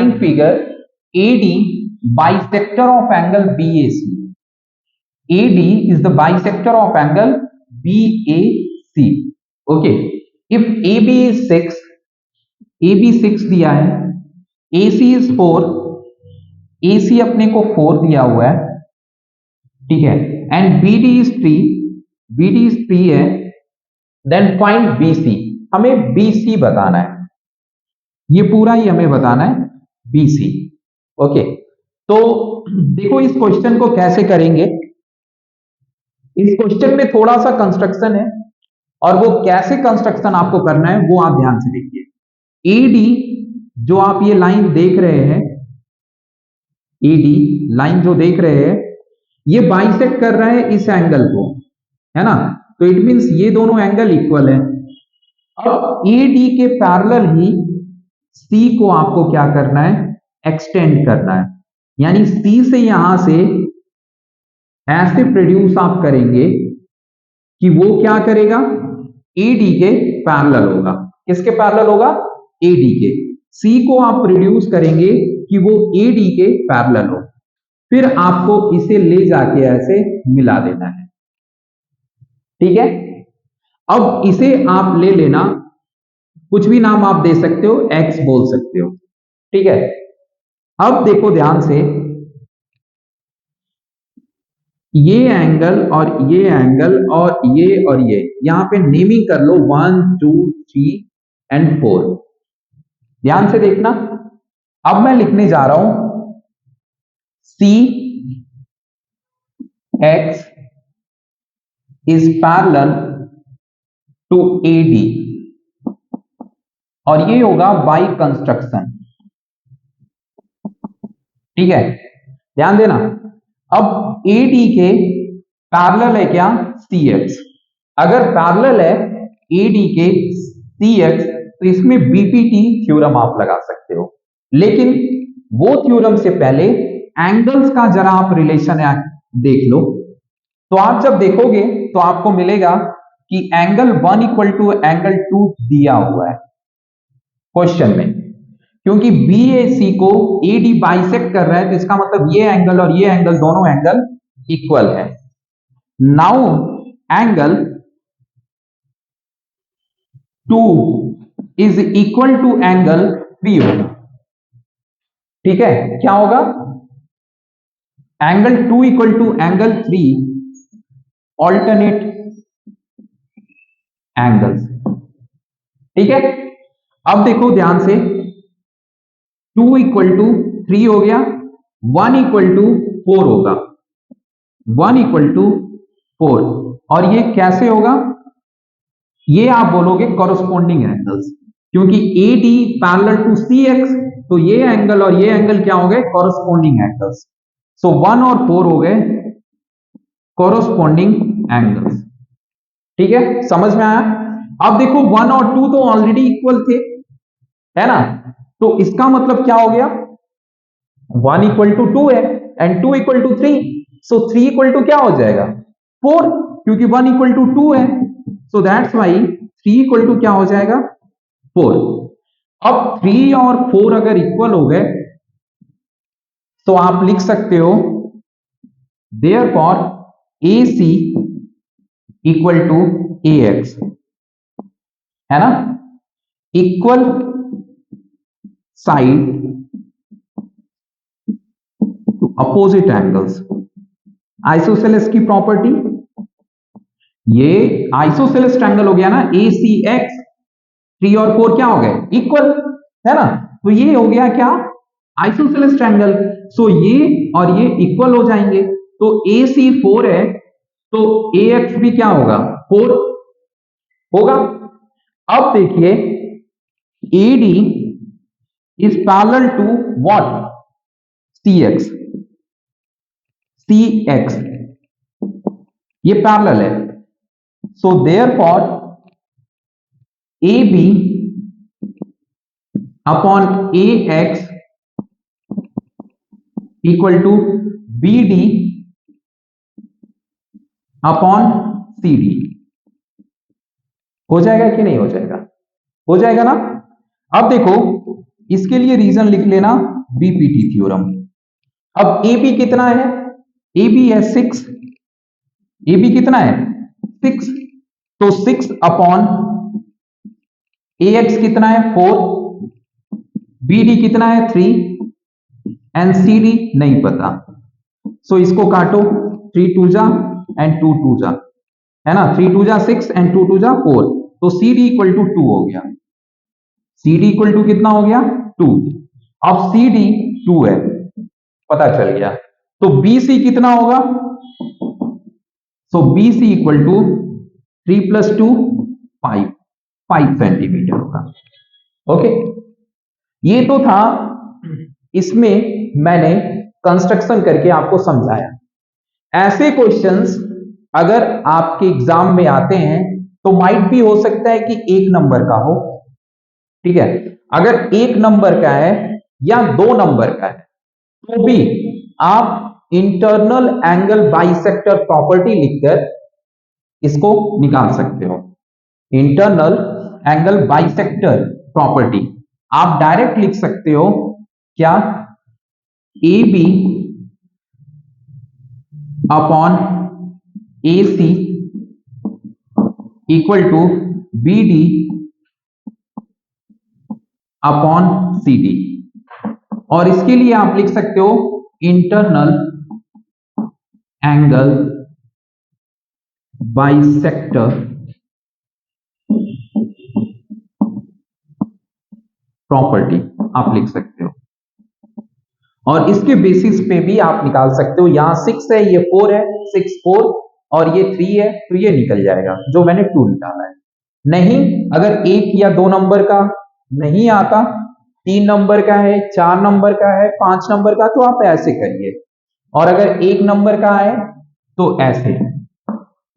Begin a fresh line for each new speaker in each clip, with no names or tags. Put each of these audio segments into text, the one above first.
in figure, AD bisector of angle BAC. AD is the bisector of angle BAC. Okay. If AB is 6, AB 6 दिया है, AC is 4, AC अपने को 4 दिया हुआ है, ठीक है, and BD is 3, BD is 3 है, देन फाइंड BC. हमें BC बताना है, ये पूरा ही हमें बताना है BC. ओके, तो देखो इस क्वेश्चन को कैसे करेंगे. इस क्वेश्चन में थोड़ा सा कंस्ट्रक्शन है, और वो कैसे कंस्ट्रक्शन आपको करना है वो आप ध्यान से देखिए. AD जो आप ये लाइन देख रहे हैं, AD लाइन जो देख रहे हैं, ये बाइसेक्ट कर रहा है इस एंगल को, है ना. तो इट मींस ये दोनों एंगल इक्वल है. अब AD के पैरेलल ही C को आपको क्या करना है, एक्सटेंड करना है. यानी C से यहां से ऐसे प्रोड्यूस आप करेंगे कि वो क्या करेगा, AD के पैरेलल होगा. किसके पैरेलल होगा, AD के. C को आप प्रोड्यूस करेंगे कि वो AD के पैरेलल हो, फिर आपको इसे ले जाके ऐसे मिला देना है. ठीक है. अब इसे आप ले लेना, कुछ भी नाम आप दे सकते हो, X बोल सकते हो. ठीक है. अब देखो ध्यान से, ये एंगल और ये एंगल और ये यहां पे नेमिंग कर लो 1 2 3 एंड 4. ध्यान से देखना. अब मैं लिखने जा रहा हूं C X is parallel to AD, और ये होगा बाई कंस्ट्रक्शन. ठीक है, ध्यान देना. अब AD के पैरेलल है क्या, CX. अगर पैरेलल है AD के CX, तो इसमें BPT थ्योरम आप लगा सकते हो. लेकिन वो थ्योरम से पहले एंगल्स का जरा आप रिलेशन देख लो. तो आप जब देखोगे तो आपको मिलेगा कि एंगल 1 इक्वल टू एंगल 2 दिया हुआ है क्वेश्चन में. क्योंकि BAC को AD बाइसेक्ट कर रहा है, तो इसका मतलब ये एंगल और ये एंगल दोनों एंगल इक्वल है. Now angle 2 is equal to angle 3 होगा. ठीक है, क्या होगा, angle 2 equal to angle 3 alternate angles. ठीक है. अब देखो ध्यान से, 2 इक्वल टू 3 हो गया, 1 इक्वल टू 4 होगा, 1 इक्वल टू 4. और ये कैसे होगा, ये आप बोलोगे कॉरस्पॉन्डिंग एंगल्स, क्योंकि AD पैरेलल टू CX, तो ये एंगल और ये एंगल क्या हो गए, कॉरस्पॉन्डिंग एंगल्स. सो 1 और 4 हो गए कॉरस्पॉन्डिंग एंगल्स. ठीक है, समझ में आया. अब देखो 1 और 2 तो ऑलरेडी इक्वल थे, है ना. तो इसका मतलब क्या हो गया, 1 इक्वल टू 2 है and 2 equal to 3, so 3 equal to क्या हो जाएगा, 4, क्योंकि 1 इक्वल टू 2 है. So that's why 3 equal to क्या हो जाएगा, 4. अब 3 और 4 अगर इक्वल हो गए तो आप लिख सकते हो therefore AC equal to AX, है ना. Equal side to opposite angles. Isosceles की प्रॉपर्टी, ये आइसोसेलेस ट्रायंगल हो गया ना, ACX. 3 और 4 क्या हो गए, इक्वल, है ना. तो ये हो गया क्या, आइसोसेलेस ट्रायंगल. सो ये और ये इक्वल हो जाएंगे. तो AC 4 है, तो AX भी क्या होगा, 4 होगा. अब देखिए AD is parallel to what, CX. CX ये पैरेलल है. So therefore AB upon AX equal to BD upon CD. हो जाएगा कि नहीं हो जाएगा, हो जाएगा ना. अब देखो इसके लिए रीजन लिख लेना बीपीटी थ्योरम। अब ए बी कितना है, ए बी है 6, ए बी कितना है 6, तो 6 अपॉन ए एक्स कितना है 4, बी डी कितना है 3, एंड सी डी नहीं पता, सो इसको काटो, 3 2 जा एंड 2 2 जा, है ना, 3 2 जा 6 एंड 2 2 जा 4, तो सी डी इक्वल टू 2 हो गया, सी डी इक्वल टू कितना हो गया 2। अब सी डी 2 है, पता चल गया, तो बी सी कितना होगा, so B C equal to 3 + 2 5 centimetre होगा। ओके, ये तो था, इसमें मैंने कंस्ट्रक्शन करके आपको समझाया। ऐसे क्वेश्चंस अगर आपके एग्जाम में आते हैं तो माइट भी हो सकता है कि 1 नंबर का हो, ठीक है, अगर 1 नंबर का है या 2 नंबर का है तो भी आप इंटरनल एंगल बाइसेक्टर प्रॉपर्टी लिखकर इसको निकाल सकते हो। इंटरनल एंगल बाइसेक्टर प्रॉपर्टी आप डायरेक्ट लिख सकते हो, क्या, A B upon A C equal to B D upon C D, और इसके लिए आप लिख सकते हो इंटरनल एंगल बाइसेक्टर प्रॉपर्टी आप लिख सकते हो, और इसके बेसिस पे भी आप निकाल सकते हो। यहां 6 है, ये 4 है, 6 4, और ये 3 है, तो ये निकल जाएगा जो मैंने 2 निकाला है। नहीं, अगर 1 या 2 नंबर का नहीं आता, 3 नंबर का है, 4 नंबर का है, 5 नंबर का, तो आप ऐसे करिए, और अगर 1 नंबर का है तो ऐसे,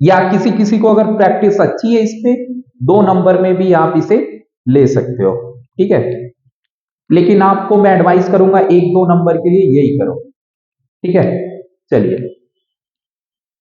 या किसी किसी को अगर प्रैक्टिस अच्छी है इस पे 2 नंबर में भी आप इसे ले सकते हो, ठीक है, लेकिन आपको मैं एडवाइस करूंगा 1 2 नंबर के लिए यही करो, ठीक है। चलिए।